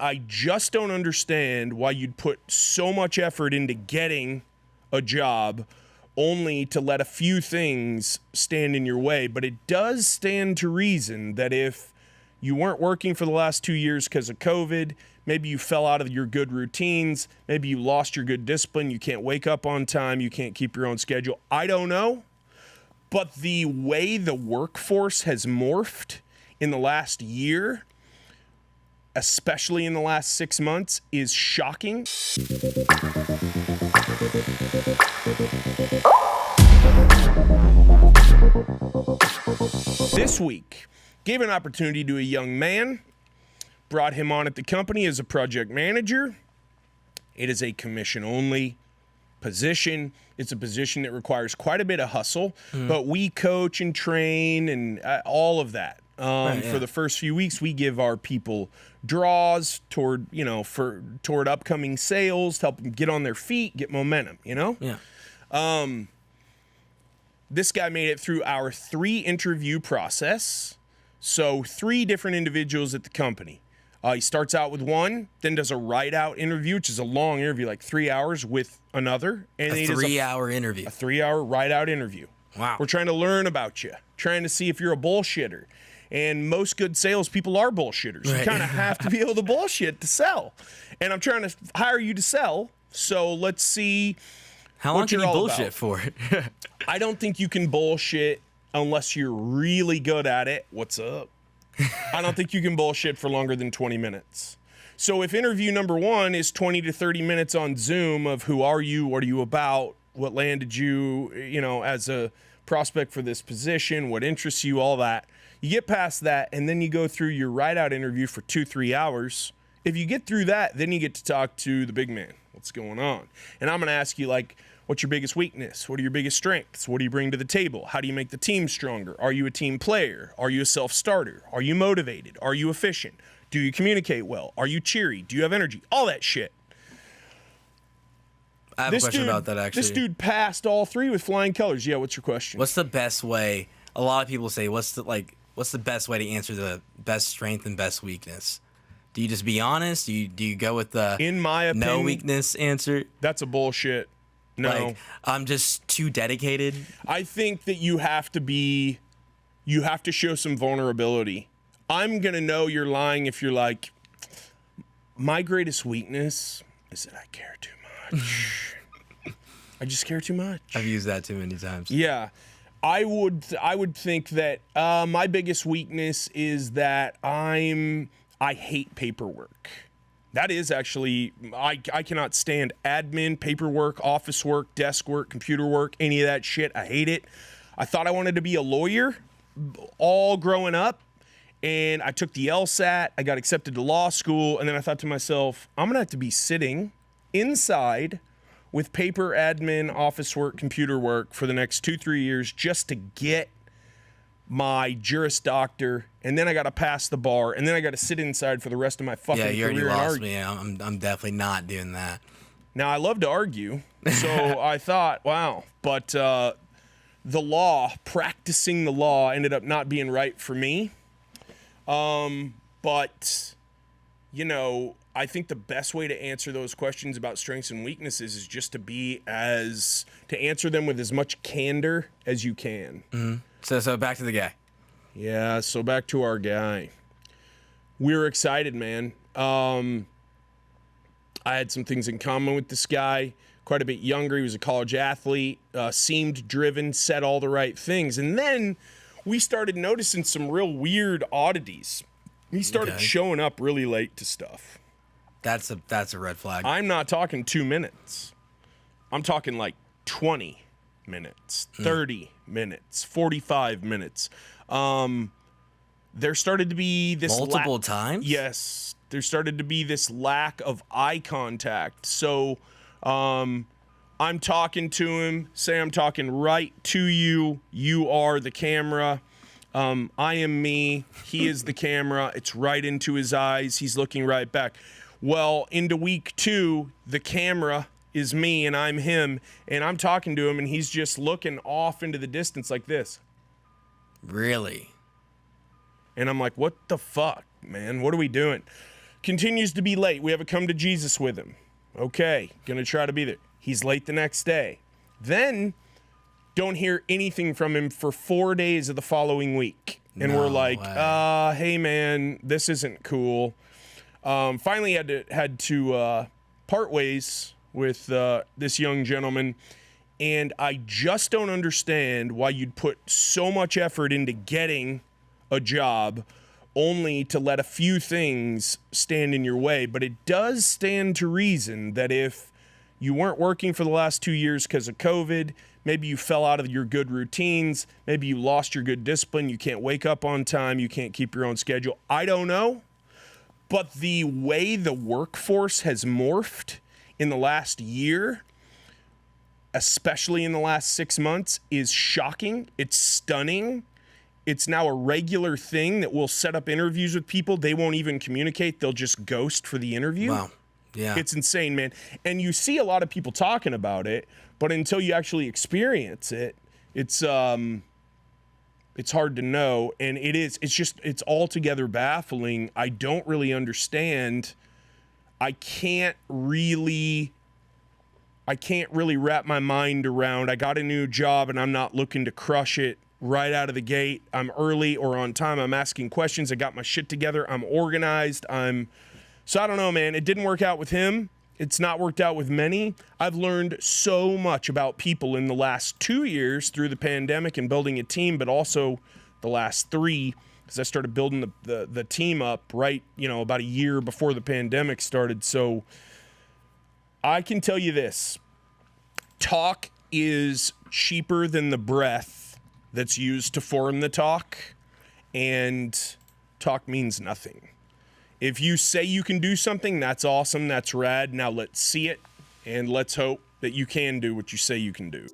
I just don't understand why you'd put so much effort into getting a job only to let a few things stand in your way. But it does stand to reason that if you weren't working for the last 2 years because of COVID, maybe you fell out of your good routines, maybe you lost your good discipline, you can't wake up on time, you can't keep your own schedule. I don't know. But the way the workforce has morphed in the last year, especially in the last 6 months, is shocking. This week, gave an opportunity to a young man, brought him on at the company as a project manager. It is a commission-only position. It's a position that requires quite a bit of hustle, but we coach and train and all of that. For the first few weeks, we give our people draws toward upcoming sales to help them get on their feet, get momentum, This guy made it through our 3-interview process. So 3 different individuals at the company. He starts out with one, then does a write-out interview, which is a long interview, like 3 hours with another. And a 3-hour interview. A 3-hour write-out interview. Wow. We're trying to learn about you, trying to see if you're a bullshitter. And most good salespeople are bullshitters. Right. You kind of have to be able to bullshit to sell. And I'm trying to hire you to sell, so let's see how long can you bullshit for? I don't think you can bullshit unless you're really good at it. What's up? I don't think you can bullshit for longer than 20 minutes. So if interview number 1 is 20 to 30 minutes on Zoom of who are you, what are you about, what landed you, as a prospect for this position, what interests you, all that. You get past that, and then you go through your write-out interview for 2-3 hours. If you get through that, then you get to talk to the big man. What's going on? And I'm going to ask you, what's your biggest weakness? What are your biggest strengths? What do you bring to the table? How do you make the team stronger? Are you a team player? Are you a self-starter? Are you motivated? Are you efficient? Do you communicate well? Are you cheery? Do you have energy? All that shit. I have a question about that, actually. This dude passed all 3 with flying colors. Yeah, what's your question? What's the best way? A lot of people say, what's the best way to answer the best strength and best weakness? Do you just be honest? Do you go with the in my opinion, no weakness answer? That's a bullshit. No. I'm just too dedicated. I think that you have to show some vulnerability. I'm going to know you're lying if you're like, my greatest weakness is that I care too much. I just care too much. I've used that too many times. Yeah. I would think that my biggest weakness is that I hate paperwork. That is actually, I cannot stand admin, paperwork, office work, desk work, computer work, any of that shit. I hate it. I thought I wanted to be a lawyer all growing up, and I took the LSAT. I got accepted to law school, and then I thought to myself, I'm going to have to be sitting inside with paper, admin, office work, computer work for the next 2-3 years just to get my Juris Doctor, and then I got to pass the bar, and then I got to sit inside for the rest of my fucking career. Yeah, you already lost me. I'm definitely not doing that. Now, I love to argue, so I thought, wow. But the law, practicing the law, ended up not being right for me. But, I think the best way to answer those questions about strengths and weaknesses is just to answer them with as much candor as you can. Mm-hmm. So back to the guy. Yeah, so back to our guy. We were excited, man. I had some things in common with this guy. Quite a bit younger. He was a college athlete, seemed driven, said all the right things. And then we started noticing some real weird oddities. He started showing up really late to stuff. That's a red flag. I'm not talking 2 minutes. I'm talking 20 minutes, 30 minutes, 45 minutes. There started to be this multiple times? Yes. There started to be this lack of eye contact. So I'm talking to him, say I'm talking right to you. You are the camera. I am me. He is the camera. It's right into his eyes. He's looking right back. Well, into week 2, the camera is me and I'm him, and I'm talking to him, and he's just looking off into the distance like this. Really? And I'm like, what the fuck, man? What are we doing? Continues to be late. We have a come to Jesus with him. Okay, gonna try to be there. He's late the next day. Then don't hear anything from him for 4 days of the following week. And we're like, hey man, this isn't cool. Finally had to part ways with this young gentleman. And I just don't understand why you'd put so much effort into getting a job only to let a few things stand in your way. But it does stand to reason that if you weren't working for the last 2 years because of COVID, maybe you fell out of your good routines, maybe you lost your good discipline, you can't wake up on time, you can't keep your own schedule. I don't know. But the way the workforce has morphed in the last year, especially in the last 6 months, is shocking. It's stunning. It's now a regular thing that we'll set up interviews with people. They won't even communicate. They'll just ghost for the interview. Wow. Yeah. It's insane, man. And you see a lot of people talking about it, but until you actually experience it, it's hard to know. And it's altogether baffling. I don't really understand. I can't really wrap my mind around, I got a new job and I'm not looking to crush it right out of the gate. I'm early or on time. I'm asking questions. I got my shit together. I'm organized. So I don't know, man. It didn't work out with him. It's not worked out with many. I've learned so much about people in the last 2 years through the pandemic and building a team, but also the last 3, because I started building the team up right, about a year before the pandemic started. So I can tell you this. Talk is cheaper than the breath that's used to form the talk, and talk means nothing. If you say you can do something, that's awesome, that's rad. Now let's see it, and let's hope that you can do what you say you can do.